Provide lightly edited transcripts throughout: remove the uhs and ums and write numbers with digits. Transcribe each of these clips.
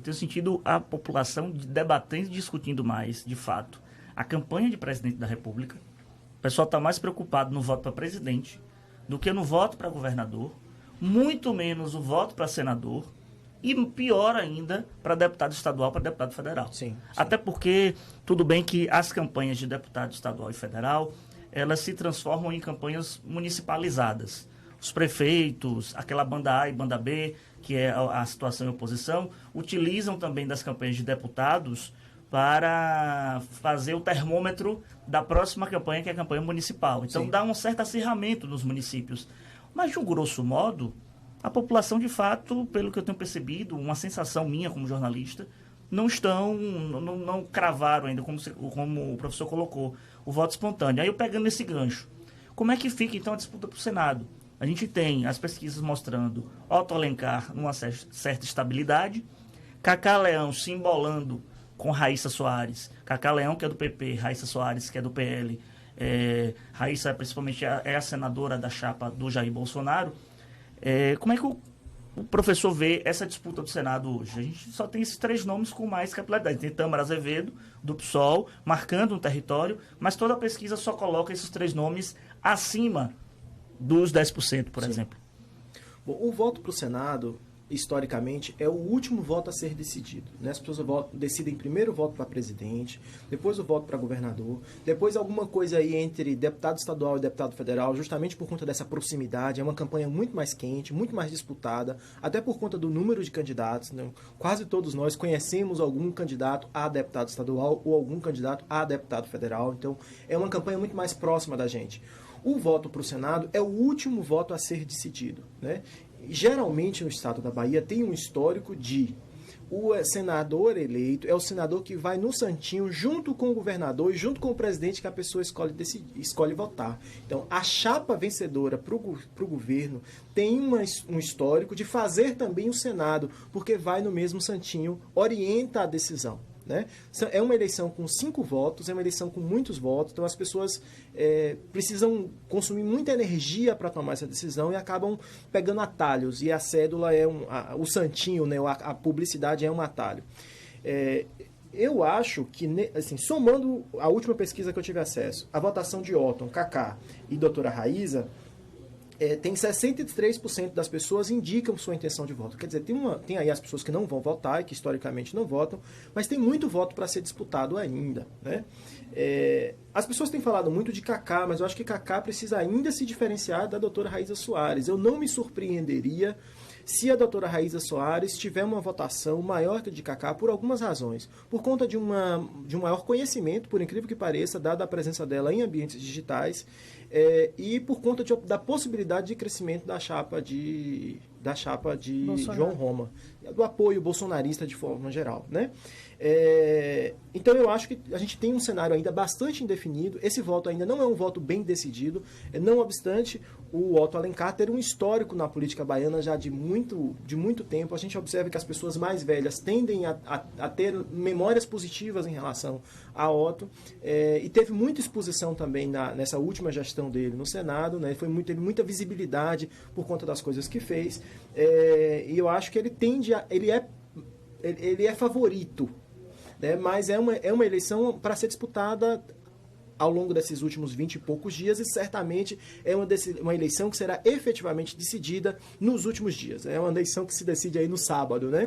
Eu tenho sentido a população debatendo e discutindo mais, de fato, a campanha de presidente da República. O pessoal está mais preocupado no voto para presidente do que no voto para governador, muito menos o voto para senador e, pior ainda, para deputado estadual, para deputado federal. Sim. Até porque, tudo bem que as campanhas de deputado estadual e federal, elas se transformam em campanhas municipalizadas. Os prefeitos, aquela banda A e banda B, que é a situação em oposição, utilizam também das campanhas de deputados para fazer o termômetro da próxima campanha, que é a campanha municipal. Então, dá um certo acirramento nos municípios. Mas, de um grosso modo, a população, de fato, pelo que eu tenho percebido, uma sensação minha como jornalista, não cravaram ainda, como o professor colocou, o voto espontâneo. Aí eu pegando esse gancho, como é que fica, então, a disputa para o Senado? A gente tem as pesquisas mostrando Otto Alencar numa certa estabilidade, Cacá Leão se embolando com Raíssa Soares. Cacá Leão, que é do PP, Raíssa Soares, que é do PL. Raíssa, principalmente, é a senadora da chapa do Jair Bolsonaro. Como é que o professor vê essa disputa do Senado hoje? A gente só tem esses três nomes com mais capilaridade. Tem Tâmara Azevedo, do PSOL, marcando um território, mas toda a pesquisa só coloca esses três nomes acima dos 10%, por exemplo. Bom, o voto para o Senado, historicamente, é o último voto a ser decidido. Né? As pessoas decidem primeiro o voto para presidente, depois o voto para governador, depois alguma coisa aí entre deputado estadual e deputado federal, justamente por conta dessa proximidade. É uma campanha muito mais quente, muito mais disputada, até por conta do número de candidatos. Né? Quase todos nós conhecemos algum candidato a deputado estadual ou algum candidato a deputado federal. Então, é uma campanha muito mais próxima da gente. O voto para o Senado é o último voto a ser decidido. Né? Geralmente, no estado da Bahia, tem um histórico de o senador eleito é o senador que vai no santinho junto com o governador e junto com o presidente que a pessoa escolhe votar. Então, a chapa vencedora para o governo tem um histórico de fazer também o Senado, porque vai no mesmo santinho, orienta a decisão. Né? É uma eleição com 5 votos, é uma eleição com muitos votos, então as pessoas precisam consumir muita energia para tomar essa decisão e acabam pegando atalhos, e a cédula é o santinho, né? A publicidade é um atalho. Eu acho que, assim, somando a última pesquisa que eu tive acesso, a votação de Otton, Cacá e doutora Raíssa, tem 63% das pessoas indicam sua intenção de voto. Quer dizer, tem aí as pessoas que não vão votar e que historicamente não votam, mas tem muito voto para ser disputado ainda. Né? As pessoas têm falado muito de Cacá, mas eu acho que Cacá precisa ainda se diferenciar da doutora Raíssa Soares. Eu não me surpreenderia se a doutora Raíssa Soares tiver uma votação maior que a de Cacá por algumas razões. Por conta de um maior conhecimento, por incrível que pareça, dada a presença dela em ambientes digitais, e por conta da possibilidade de crescimento da chapa de João Roma, do apoio bolsonarista de forma geral. Né? Então eu acho que a gente tem um cenário ainda bastante indefinido. Esse voto ainda não é um voto bem decidido, não obstante o Otto Alencar ter um histórico na política baiana já de muito tempo. A gente observa que as pessoas mais velhas tendem a ter memórias positivas em relação a Otto, e teve muita exposição também nessa última gestão dele no Senado. Né? Teve muita visibilidade por conta das coisas que fez, e eu acho que ele é favorito, né? Mas é uma eleição para ser disputada ao longo desses últimos 20 e poucos dias, e certamente é uma eleição que será efetivamente decidida nos últimos dias. É uma eleição que se decide aí no sábado, né?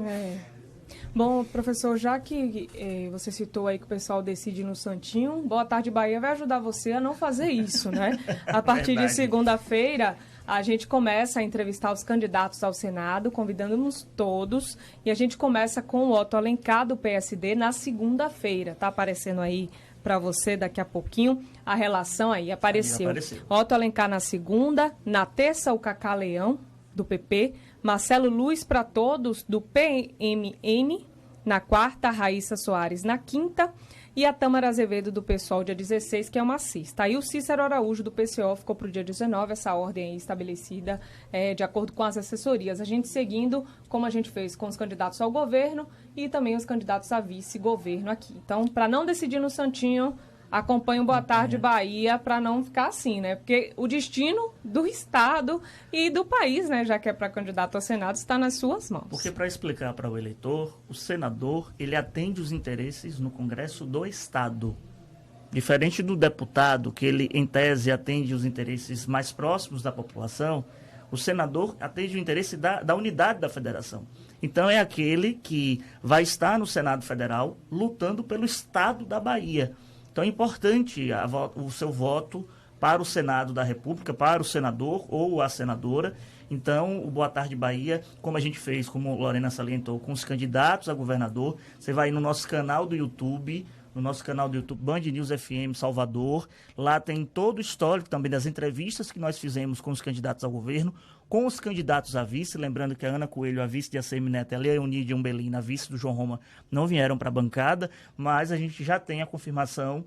Bom, professor, já que você citou aí que o pessoal decide no santinho, Boa Tarde Bahia vai ajudar você a não fazer isso, né? A partir de segunda-feira, a gente começa a entrevistar os candidatos ao Senado, convidando-nos todos, e a gente começa com o Otto Alencar, do PSD, na segunda-feira. Tá aparecendo aí para você daqui a pouquinho a relação aí, apareceu. Otto Alencar na segunda, na terça o Cacá Leão, do PP, Marcelo Luz para Todos, do PMN, na quarta, a Raíssa Soares na quinta, e a Tâmara Azevedo, do PSOL, dia 16, que é uma cista. Aí o Cícero Araújo, do PCO, ficou para o dia 19, essa ordem aí estabelecida de acordo com as assessorias. A gente seguindo, como a gente fez com os candidatos ao governo e também os candidatos a vice-governo aqui. Então, para não decidir no santinho, acompanhe o Boa Tarde Bahia para não ficar assim, né? Porque o destino do Estado e do país, né, já que é para candidato ao Senado, está nas suas mãos. Porque, para explicar para o eleitor, o senador, ele atende os interesses no Congresso do Estado. Diferente do deputado, que ele, em tese, atende os interesses mais próximos da população, o senador atende o interesse da unidade da federação. Então, é aquele que vai estar no Senado Federal lutando pelo Estado da Bahia. Então, é importante o seu voto para o Senado da República, para o senador ou a senadora. Então, o Boa Tarde Bahia, como a gente fez, como Lorena salientou, com os candidatos a governador, você vai no nosso canal do YouTube, Band News FM Salvador. Lá tem todo o histórico também das entrevistas que nós fizemos com os candidatos ao governo, com os candidatos a vice. Lembrando que a Ana Coelho, a vice de ACM Neto, a Leonídia Umbelina, a vice do João Roma, não vieram para a bancada, mas a gente já tem a confirmação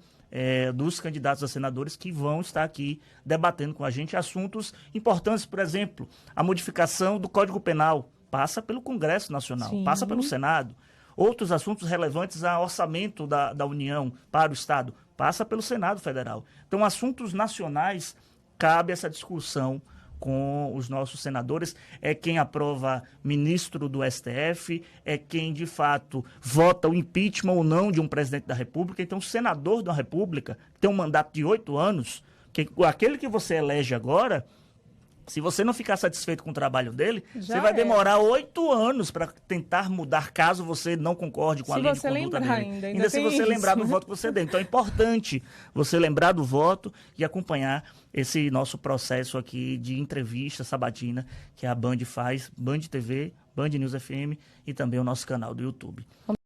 dos candidatos a senadores que vão estar aqui debatendo com a gente assuntos importantes. Por exemplo, a modificação do Código Penal passa pelo Congresso Nacional, Sim. passa pelo Senado. Outros assuntos relevantes a orçamento da União para o Estado passa pelo Senado Federal. Então, assuntos nacionais, cabe essa discussão com os nossos senadores. É quem aprova ministro do STF, é quem, de fato, vota o impeachment ou não de um presidente da República. Então, o senador da República tem um mandato de 8 anos, aquele que você elege agora... Se você não ficar satisfeito com o trabalho dele, você vai demorar 8 anos para tentar mudar, caso você não concorde com a linha de conduta dele. Ainda se você lembrar do voto que você deu. Então é importante você lembrar do voto e acompanhar esse nosso processo aqui de entrevista sabatina que a Band faz, Band TV, Band News FM e também o nosso canal do YouTube.